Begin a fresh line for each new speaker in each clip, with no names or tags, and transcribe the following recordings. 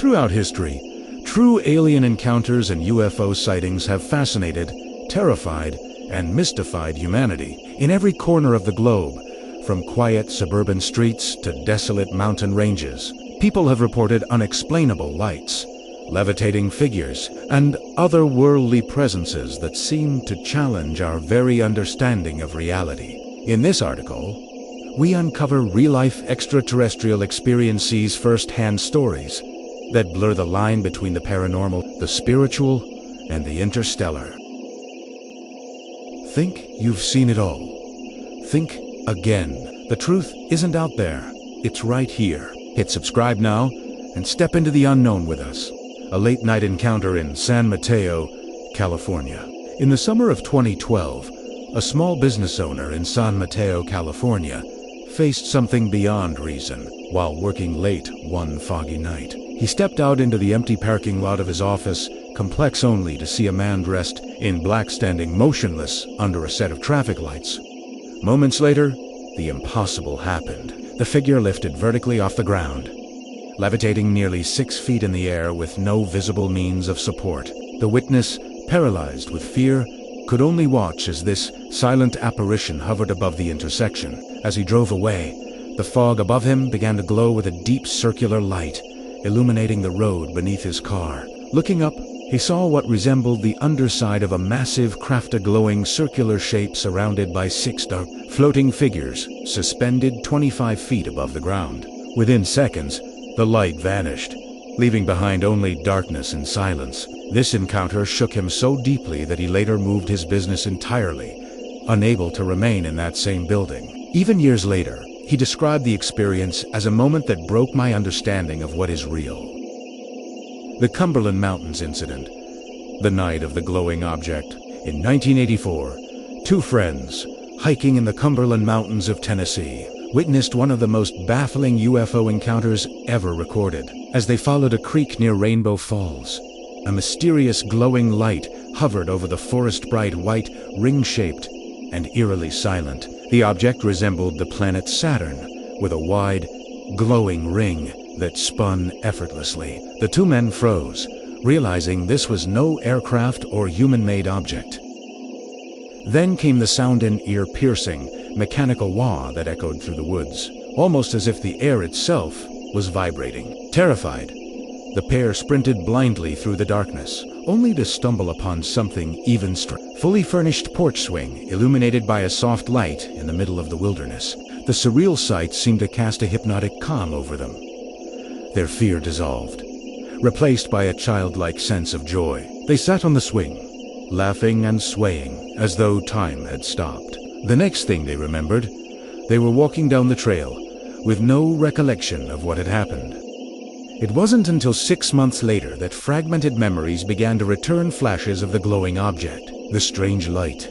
Throughout history, true alien encounters and UFO sightings have fascinated, terrified, and mystified humanity. In every corner of the globe, from quiet suburban streets to desolate mountain ranges, people have reported unexplainable lights, levitating figures, and otherworldly presences that seem to challenge our very understanding of reality. In this article, we uncover real-life extraterrestrial experiences, first-hand stories that blur the line between the paranormal, the spiritual, and the interstellar. Think you've seen it all. Think again. The truth isn't out there. It's right here. Hit subscribe now and step into the unknown with us. A late-night encounter in San Mateo, California. In the summer of 2012, a small business owner in San Mateo, California, faced something beyond reason while working late one foggy night. He stepped out into the empty parking lot of his office, complex only to see a man dressed in black standing motionless under a set of traffic lights. Moments later, the impossible happened. The figure lifted vertically off the ground, levitating nearly 6 feet in the air with no visible means of support. The witness, paralyzed with fear, could only watch as this silent apparition hovered above the intersection. As he drove away, the fog above him began to glow with a deep circular light, illuminating the road beneath his car. Looking up, he saw what resembled the underside of a massive craft, a glowing circular shape surrounded by 6 dark, floating figures, suspended 25 feet above the ground. Within seconds, the light vanished, leaving behind only darkness and silence. This encounter shook him so deeply that he later moved his business entirely, unable to remain in that same building. Even years later, he described the experience as a moment that broke my understanding of what is real. The Cumberland Mountains incident, the night of the glowing object. In 1984, 2 friends, hiking in the Cumberland Mountains of Tennessee, witnessed one of the most baffling UFO encounters ever recorded. As they followed a creek near Rainbow Falls, a mysterious glowing light hovered over the forest-bright white, ring-shaped, and eerily silent. The object resembled the planet Saturn, with a wide, glowing ring that spun effortlessly. The 2 men froze, realizing this was no aircraft or human-made object. Then came the sound, an ear-piercing, mechanical wah that echoed through the woods, almost as if the air itself was vibrating. Terrified, the pair sprinted blindly through the darkness, only to stumble upon something even stranger. Fully furnished porch swing, illuminated by a soft light in the middle of the wilderness. The surreal sight seemed to cast a hypnotic calm over them. Their fear dissolved, replaced by a childlike sense of joy. They sat on the swing, laughing and swaying, as though time had stopped. The next thing they remembered, they were walking down the trail, with no recollection of what had happened. It wasn't until 6 months later that fragmented memories began to return, flashes of the glowing object, the strange light,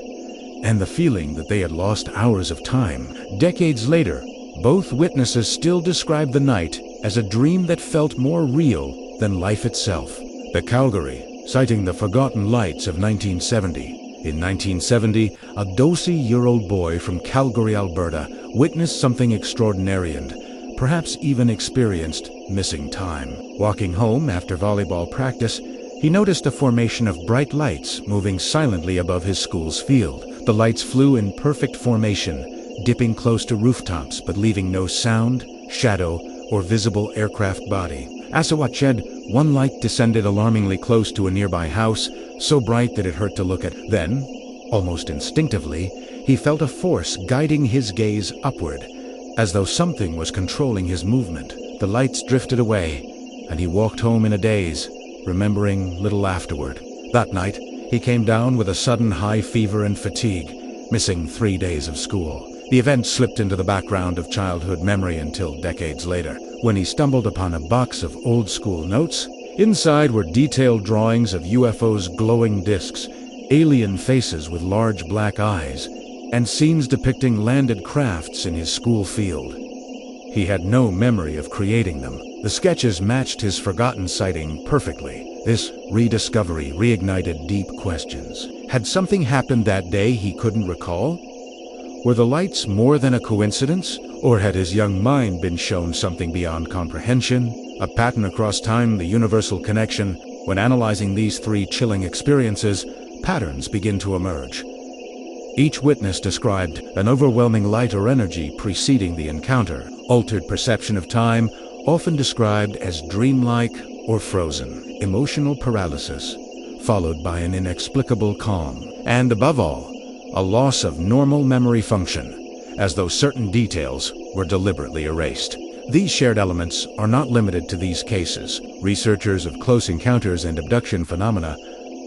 and the feeling that they had lost hours of time. Decades later, both witnesses still described the night as a dream that felt more real than life itself. The Calgary, citing the forgotten lights of 1970. In 1970, a 12-year-old boy from Calgary, Alberta, witnessed something extraordinary and perhaps even experienced missing time. Walking home after volleyball practice, he noticed a formation of bright lights moving silently above his school's field. The lights flew in perfect formation, dipping close to rooftops but leaving no sound, shadow, or visible aircraft body. As he watched, one light descended alarmingly close to a nearby house, so bright that it hurt to look at. Then, almost instinctively, he felt a force guiding his gaze upward, as though something was controlling his movement. The lights drifted away, and he walked home in a daze, remembering little afterward. That night, he came down with a sudden high fever and fatigue, missing 3 days of school. The event slipped into the background of childhood memory until decades later, when he stumbled upon a box of old-school notes. Inside were detailed drawings of UFOs, glowing discs, alien faces with large black eyes, and scenes depicting landed crafts in his school field. He had no memory of creating them. The sketches matched his forgotten sighting perfectly. This rediscovery reignited deep questions. Had something happened that day he couldn't recall? Were the lights more than a coincidence, or had his young mind been shown something beyond comprehension? A pattern across time, the universal connection. When analyzing these three chilling experiences, patterns begin to emerge. Each witness described an overwhelming light or energy preceding the encounter, altered perception of time, often described as dreamlike or frozen, emotional paralysis, followed by an inexplicable calm, and above all, a loss of normal memory function, as though certain details were deliberately erased. These shared elements are not limited to these cases. Researchers of close encounters and abduction phenomena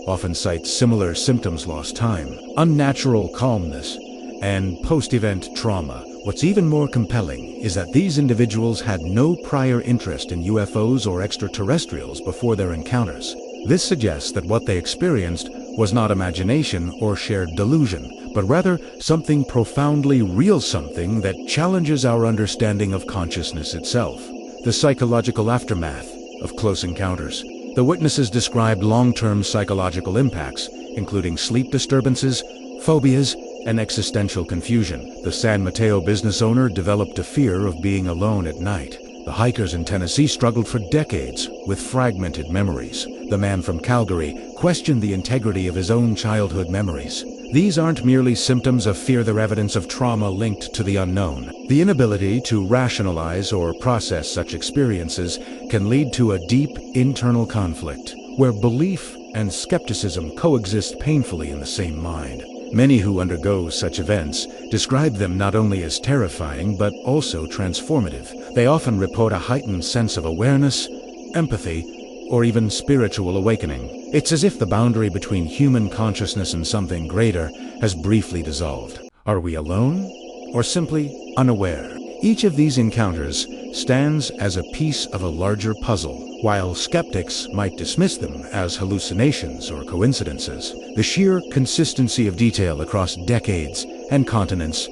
often cite similar symptoms: lost time, unnatural calmness, and post-event trauma. What's even more compelling is that these individuals had no prior interest in UFOs or extraterrestrials before their encounters. This suggests that what they experienced was not imagination or shared delusion, but rather something profoundly real, something that challenges our understanding of consciousness itself. The psychological aftermath of close encounters. The witnesses described long-term psychological impacts, including sleep disturbances, phobias, and existential confusion. The San Mateo business owner developed a fear of being alone at night. The hikers in Tennessee struggled for decades with fragmented memories. The man from Calgary questioned the integrity of his own childhood memories. These aren't merely symptoms of fear, they're evidence of trauma linked to the unknown. The inability to rationalize or process such experiences can lead to a deep internal conflict, where belief and skepticism coexist painfully in the same mind. Many who undergo such events describe them not only as terrifying, but also transformative. They often report a heightened sense of awareness, empathy, or even spiritual awakening. It's as if the boundary between human consciousness and something greater has briefly dissolved. Are we alone, or simply unaware? Each of these encounters stands as a piece of a larger puzzle. While skeptics might dismiss them as hallucinations or coincidences, the sheer consistency of detail across decades and continents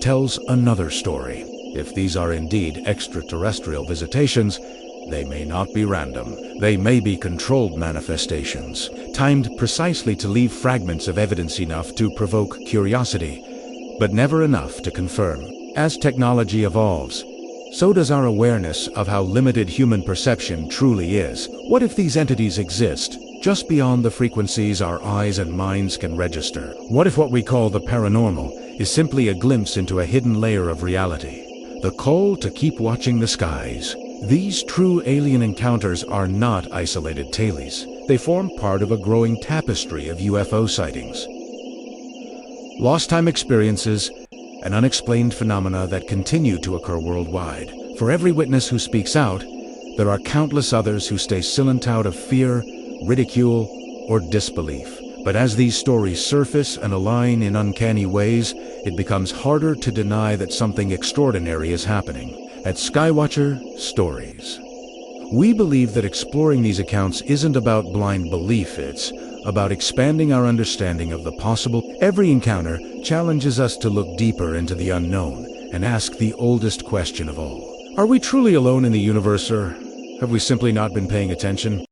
tells another story. If these are indeed extraterrestrial visitations, they may not be random. They may be controlled manifestations, timed precisely to leave fragments of evidence enough to provoke curiosity, but never enough to confirm. As technology evolves, so does our awareness of how limited human perception truly is. What if these entities exist just beyond the frequencies our eyes and minds can register? What if what we call the paranormal is simply a glimpse into a hidden layer of reality? The call to keep watching the skies. These true alien encounters are not isolated tales. They form part of a growing tapestry of UFO sightings, lost time experiences, and unexplained phenomena that continue to occur worldwide. For every witness who speaks out, there are countless others who stay silent out of fear, ridicule, or disbelief. But as these stories surface and align in uncanny ways, it becomes harder to deny that something extraordinary is happening. At Skywatcher Stories, we believe that exploring these accounts isn't about blind belief, it's about expanding our understanding of the possible. Every encounter challenges us to look deeper into the unknown and ask the oldest question of all. Are we truly alone in the universe, or have we simply not been paying attention?